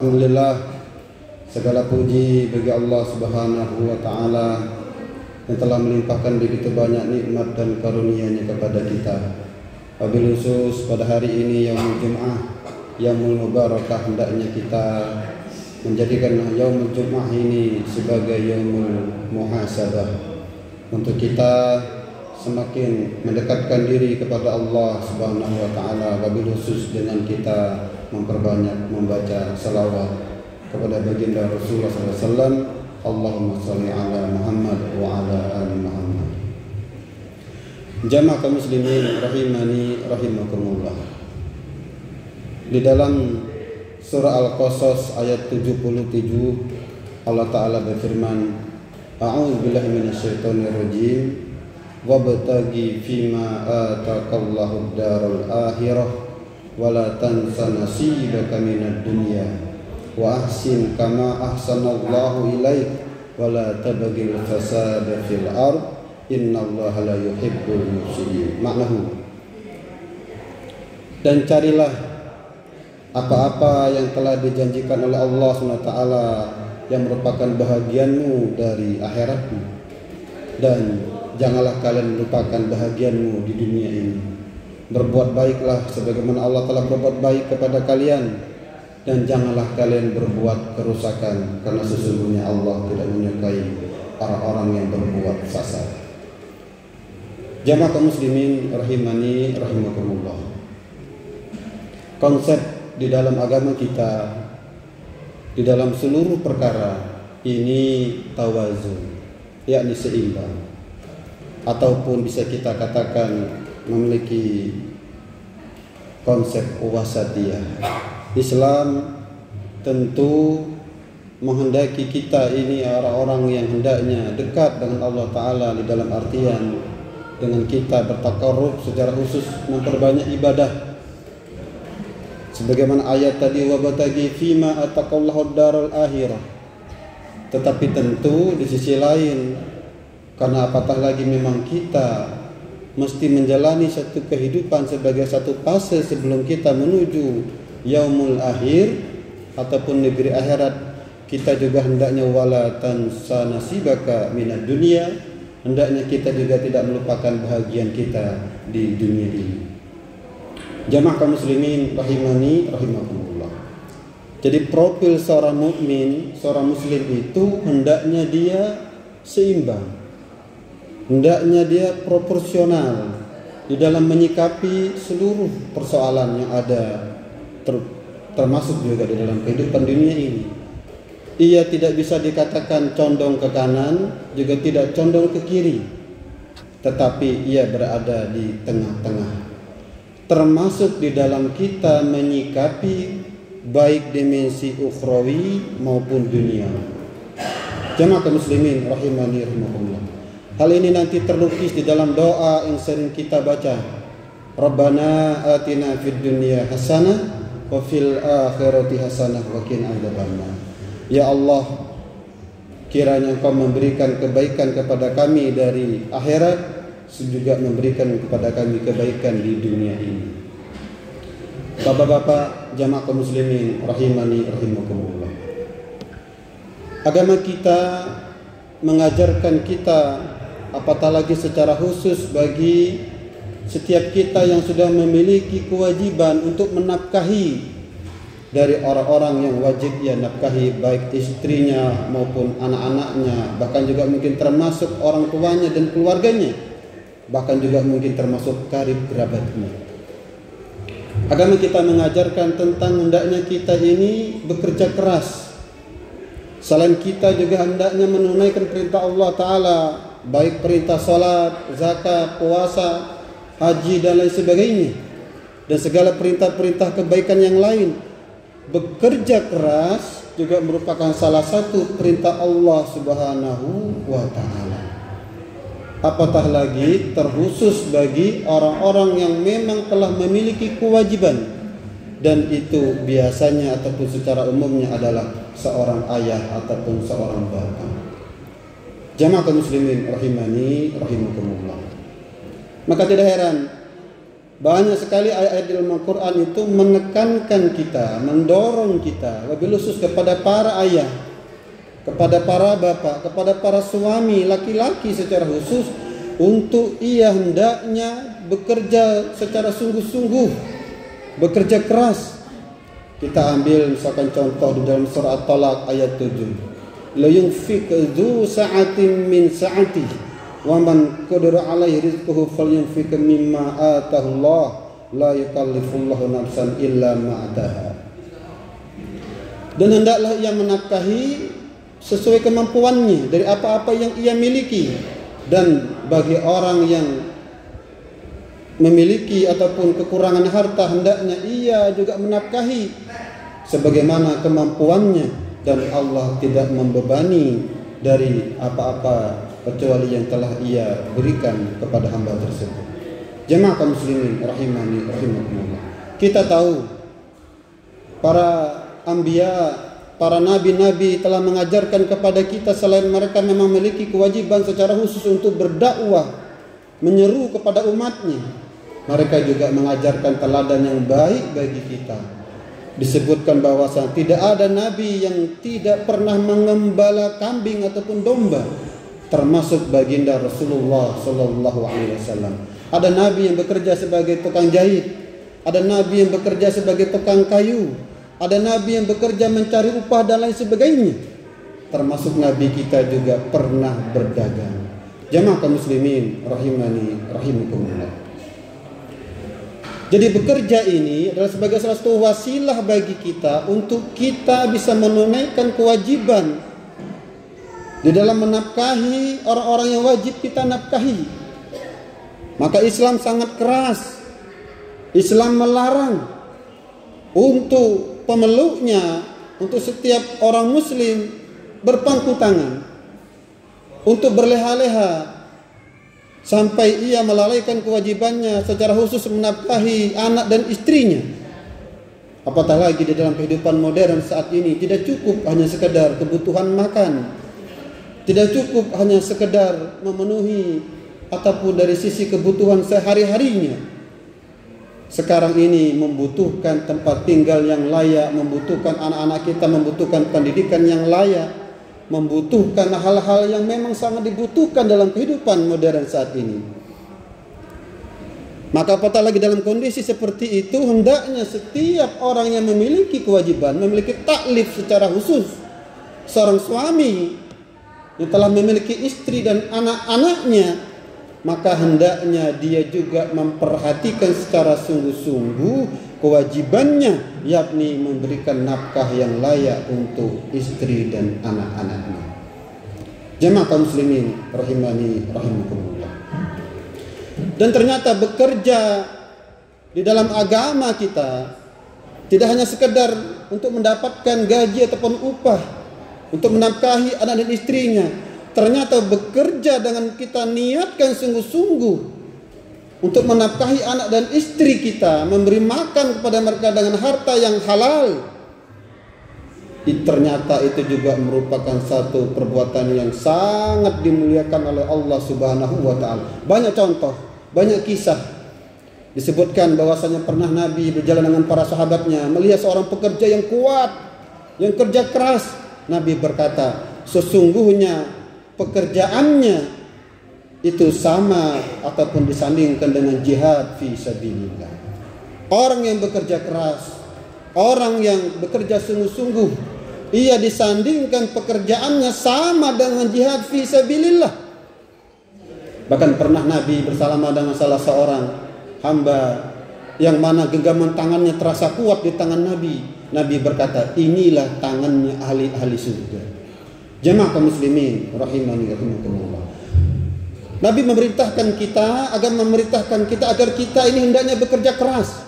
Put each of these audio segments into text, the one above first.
Alhamdulillah, segala puji bagi Allah Subhanahu wa taala yang telah melimpahkan begitu banyak nikmat dan karunia-Nya kepada kita. Wabil khusus pada hari ini Yaumul Jum'ah, Yaumul Mubarakah, hendaknya kita menjadikan Yaumul Jum'ah ini sebagai Yaumul Muhasabah, untuk kita semakin mendekatkan diri kepada Allah Subhanahu wa taala, wabil khusus dengan kita memperbanyak membaca salawat kepada baginda Rasulullah SAW. Allahumma shalli ala Muhammad wa ala ali Muhammad. Jamaah kaum muslimin rahimani rahimakumullah. Di dalam surah Al-Qasas ayat 77 Allah Ta'ala berfirman, A'udzu billahi minasyaitonir rajim, wabtaghi fima ataqallahu ad-daral akhirah wala tansa nasibaka minad dunya wa ahsin kama ahsanallahu ilaik wala tabghil fasada fil ard innallaha la yuhibbul mufsidin. Maknahu, dan carilah apa-apa yang telah dijanjikan oleh Allah SWT yang merupakan bahagianmu dari akhiratmu, dan janganlah kalian melupakan bahagianmu di dunia ini. Berbuat baiklah sebagaimana Allah telah berbuat baik kepada kalian, dan janganlah kalian berbuat kerusakan, karena sesungguhnya Allah tidak menyukai orang-orang yang berbuat fasad. Jamaah kaum muslimin rahimani rahimakumullah. Konsep di dalam agama kita, di dalam seluruh perkara ini tawazun, yakni seimbang, ataupun bisa kita katakan memiliki konsep wasatiyah. Islam tentu menghendaki kita ini orang-orang yang hendaknya dekat dengan Allah Ta'ala, di dalam artian dengan kita bertakarrub secara khusus, memperbanyak ibadah. Sebagaimana ayat tadi, wabtaghi fima ataqallahu ad-daral akhirah. Tetapi tentu di sisi lain, karena apatah lagi memang kita mesti menjalani satu kehidupan sebagai satu fase sebelum kita menuju yaumul akhir ataupun negeri akhirat, kita juga hendaknya wala tansa nasibaka minad dunya, hendaknya kita juga tidak melupakan bahagian kita di dunia ini. Jamaah kaum muslimin rahimani rahimakumullah. Jadi profil seorang mukmin, seorang muslim itu hendaknya dia seimbang, hendaknya dia proporsional di dalam menyikapi seluruh persoalan yang ada, termasuk juga di dalam kehidupan dunia ini. Ia tidak bisa dikatakan condong ke kanan, juga tidak condong ke kiri, tetapi ia berada di tengah-tengah, termasuk di dalam kita menyikapi baik dimensi ukhrawi maupun dunia. Jamaah kaum muslimin rahimani rahimakumullah. Hal ini nanti terlukis di dalam doa yang sering kita baca, Rabbana atina fid dunya hasanah wa fil akhirati hasanah wa qina adzabannar. Ya Allah, kiranya Engkau memberikan kebaikan kepada kami dari akhirat, juga memberikan kepada kami kebaikan di dunia ini. Bapak-bapak jamaah kaum muslimin rahimani rahimakumullah. Agama kita mengajarkan kita, apatah lagi secara khusus bagi setiap kita yang sudah memiliki kewajiban untuk menafkahi dari orang-orang yang wajib ia nafkahi, baik istrinya maupun anak-anaknya, bahkan juga mungkin termasuk orang tuanya dan keluarganya, bahkan juga mungkin termasuk karib kerabatnya. Agama kita mengajarkan tentang hendaknya kita ini bekerja keras. Selain kita juga hendaknya menunaikan perintah Allah Ta'ala, baik perintah salat, zakat, puasa, haji dan lain sebagainya, dan segala perintah-perintah kebaikan yang lain. Bekerja keras juga merupakan salah satu perintah Allah Subhanahu wa Ta'ala. Apatah lagi terkhusus bagi orang-orang yang memang telah memiliki kewajiban, dan itu biasanya ataupun secara umumnya adalah seorang ayah ataupun seorang bapak. Jamaah kaum muslimin rahimani rahimakumullah. Maka tidak heran Banyak sekali ayat-ayat dalam Al-Quran itu menekankan kita, mendorong kita, lebih khusus kepada para ayah, kepada para bapak, kepada para suami, laki-laki secara khusus, untuk ia hendaknya bekerja secara sungguh-sungguh, bekerja keras. Kita ambil misalkan contoh di dalam surah At-Talaq ayat 7. La yunfiq dzu sa'atin min sa'atihi wa man qadara 'alaihi rizquhu falyunfiq mimma ataahu Allah la yukallifullahu nafsan illa ma ataha. Dan hendaklah ia menafkahi sesuai kemampuannya dari apa-apa yang ia miliki, dan bagi orang yang memiliki ataupun kekurangan harta hendaknya ia juga menafkahi sebagaimana kemampuannya, dan Allah tidak membebani dari apa-apa kecuali yang telah ia berikan kepada hamba tersebut. Jemaah kaum muslimin rahimani rahimakumullah. Kita tahu para anbiya, para nabi-nabi telah mengajarkan kepada kita, selain mereka memang memiliki kewajiban secara khusus untuk berdakwah, menyeru kepada umatnya, mereka juga mengajarkan teladan yang baik bagi kita. Disebutkan bahwasanya tidak ada nabi yang tidak pernah mengembala kambing ataupun domba, termasuk baginda Rasulullah Sallallahu Alaihi Wasallam. Ada nabi yang bekerja sebagai tukang jahit, ada nabi yang bekerja sebagai tukang kayu, ada nabi yang bekerja mencari upah dan lain sebagainya. Termasuk nabi kita juga pernah berdagang. Jamaah kaum muslimin rahimani rahimakumullah. Jadi bekerja ini adalah sebagai salah satu wasilah bagi kita untuk kita bisa menunaikan kewajiban di dalam menafkahi orang-orang yang wajib kita nafkahi. Maka Islam sangat keras. Islam melarang untuk pemeluknya, untuk setiap orang muslim berpangku tangan, untuk berleha-leha sampai ia melalaikan kewajibannya secara khusus menafkahi anak dan istrinya. Apatah lagi di dalam kehidupan modern saat ini, tidak cukup hanya sekedar kebutuhan makan, tidak cukup hanya sekedar memenuhi ataupun dari sisi kebutuhan sehari-harinya. Sekarang ini membutuhkan tempat tinggal yang layak, membutuhkan anak-anak kita membutuhkan pendidikan yang layak, membutuhkan hal-hal yang memang sangat dibutuhkan dalam kehidupan modern saat ini. Maka apatah lagi dalam kondisi seperti itu, hendaknya setiap orang yang memiliki kewajiban, memiliki taklif secara khusus, seorang suami yang telah memiliki istri dan anak-anaknya, maka hendaknya dia juga memperhatikan secara sungguh-sungguh kewajibannya, yakni memberikan nafkah yang layak untuk istri dan anak-anaknya. Jemaah kaum muslimin rahimani rahimakumullah. Dan ternyata bekerja di dalam agama kita tidak hanya sekedar untuk mendapatkan gaji ataupun upah, untuk menafkahi anak dan istrinya. Ternyata bekerja dengan kita niatkan sungguh-sungguh untuk menafkahi anak dan istri kita, memberi makan kepada mereka dengan harta yang halal, ternyata itu juga merupakan satu perbuatan yang sangat dimuliakan oleh Allah Subhanahu wa Ta'ala. Banyak contoh, banyak kisah disebutkan bahwasanya pernah Nabi berjalan dengan para sahabatnya, melihat seorang pekerja yang kuat, yang kerja keras. Nabi berkata, sesungguhnya pekerjaannya itu sama ataupun disandingkan dengan jihad fi sabilillah. Orang yang bekerja keras, orang yang bekerja sungguh-sungguh, ia disandingkan pekerjaannya sama dengan jihad fi sabilillah. Bahkan pernah Nabi bersama dengan salah seorang hamba yang mana genggaman tangannya terasa kuat di tangan Nabi. Nabi berkata, inilah tangannya ahli-ahli surga. Jemaah kaum muslimin rahimani rahimakumullah. Nabi memerintahkan kita agar kita ini hendaknya bekerja keras.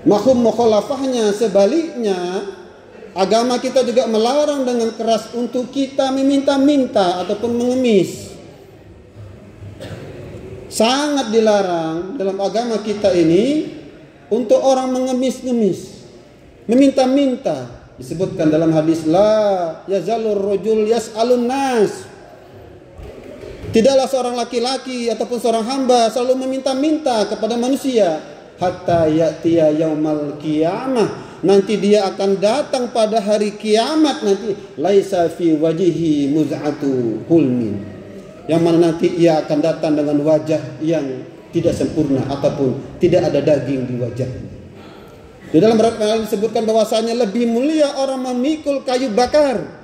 Mafhum mukhalafahnya sebaliknya, agama kita juga melarang dengan keras untuk kita meminta-minta ataupun mengemis. Sangat dilarang dalam agama kita ini untuk orang mengemis-ngemis, meminta-minta. Disebutkan dalam hadis, la yazalur rajul yas'alun nas. Tidaklah seorang laki-laki ataupun seorang hamba selalu meminta-minta kepada manusia hatta ya'tiya yaumal qiyamah, nanti dia akan datang pada hari kiamat nanti, laisa fi wajihi muz'atu hulmin, yang mana nanti ia akan datang dengan wajah yang tidak sempurna ataupun tidak ada daging di wajahnya. Di dalam beberapa hal disebutkan bahwasanya lebih mulia orang memikul kayu bakar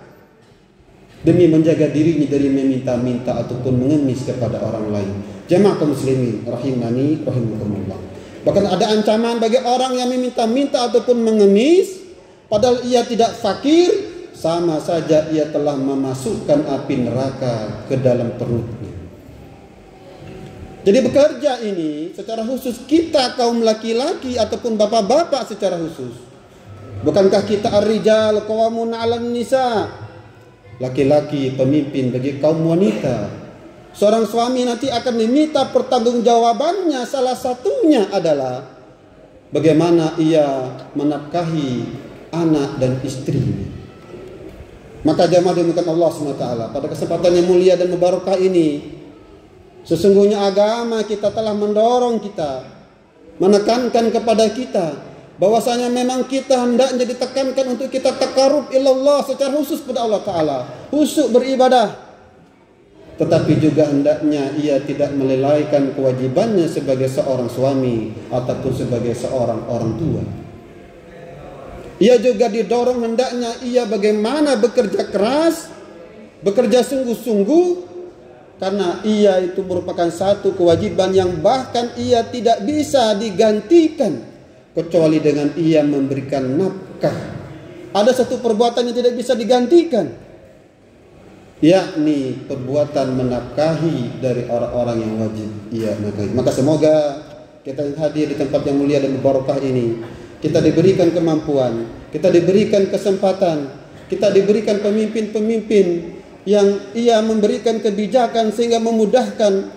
demi menjaga dirinya dari meminta-minta ataupun mengemis kepada orang lain. Jemaah kaum muslimin rahimani rahimakumullah. Bahkan ada ancaman bagi orang yang meminta-minta ataupun mengemis padahal ia tidak fakir, sama saja ia telah memasukkan api neraka ke dalam perutnya. Jadi bekerja ini secara khusus kita kaum laki-laki ataupun bapak-bapak secara khusus. Bukankah kita ar-rijal qawwamuna 'alan nisa? Laki-laki pemimpin bagi kaum wanita. Seorang suami nanti akan diminta pertanggungjawabannya, salah satunya adalah bagaimana ia menafkahi anak dan istrinya. Maka jamaah dimulakan Allah SWT, pada kesempatan yang mulia dan mubarakah ini, sesungguhnya agama kita telah mendorong kita, menekankan kepada kita bahwasanya memang kita hendaknya ditekankan untuk kita takarrub ilallah secara khusus pada Allah Ta'ala, khusyuk beribadah, tetapi juga hendaknya ia tidak melalaikan kewajibannya sebagai seorang suami ataupun sebagai seorang orang tua. Ia juga didorong hendaknya ia bagaimana bekerja keras, bekerja sungguh-sungguh, karena ia itu merupakan satu kewajiban yang bahkan ia tidak bisa digantikan kecuali dengan ia memberikan nafkah. Ada satu perbuatan yang tidak bisa digantikan, yakni perbuatan menafkahi dari orang-orang yang wajib ia nafkahi. Maka semoga kita yang hadir di tempat yang mulia dan berbarokah ini, kita diberikan kemampuan, kita diberikan kesempatan, kita diberikan pemimpin-pemimpin yang ia memberikan kebijakan sehingga memudahkan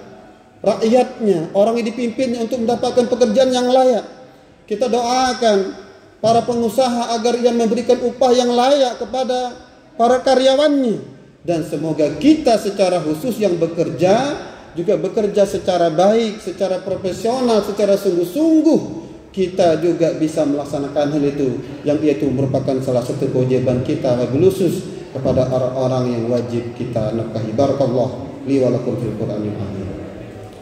rakyatnya, orang yang dipimpinnya untuk mendapatkan pekerjaan yang layak. Kita doakan para pengusaha agar ia memberikan upah yang layak kepada para karyawannya. Dan semoga kita secara khusus yang bekerja juga bekerja secara baik, secara profesional, secara sungguh-sungguh. Kita juga bisa melaksanakan hal itu, yang itu merupakan salah satu kewajiban kita wabil khusus kepada orang-orang yang wajib kita nafkahi. Barakallahu li wa lakum fil Qur'anil azim.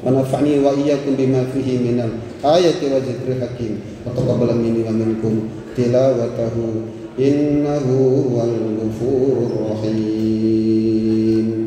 Wa nafa'ni wa iyyakum bima fihi minal ayati wa dzikril hakim. Wa taqabbal minni wa minkum tilawatahu innahu huwal ghafurur rahim.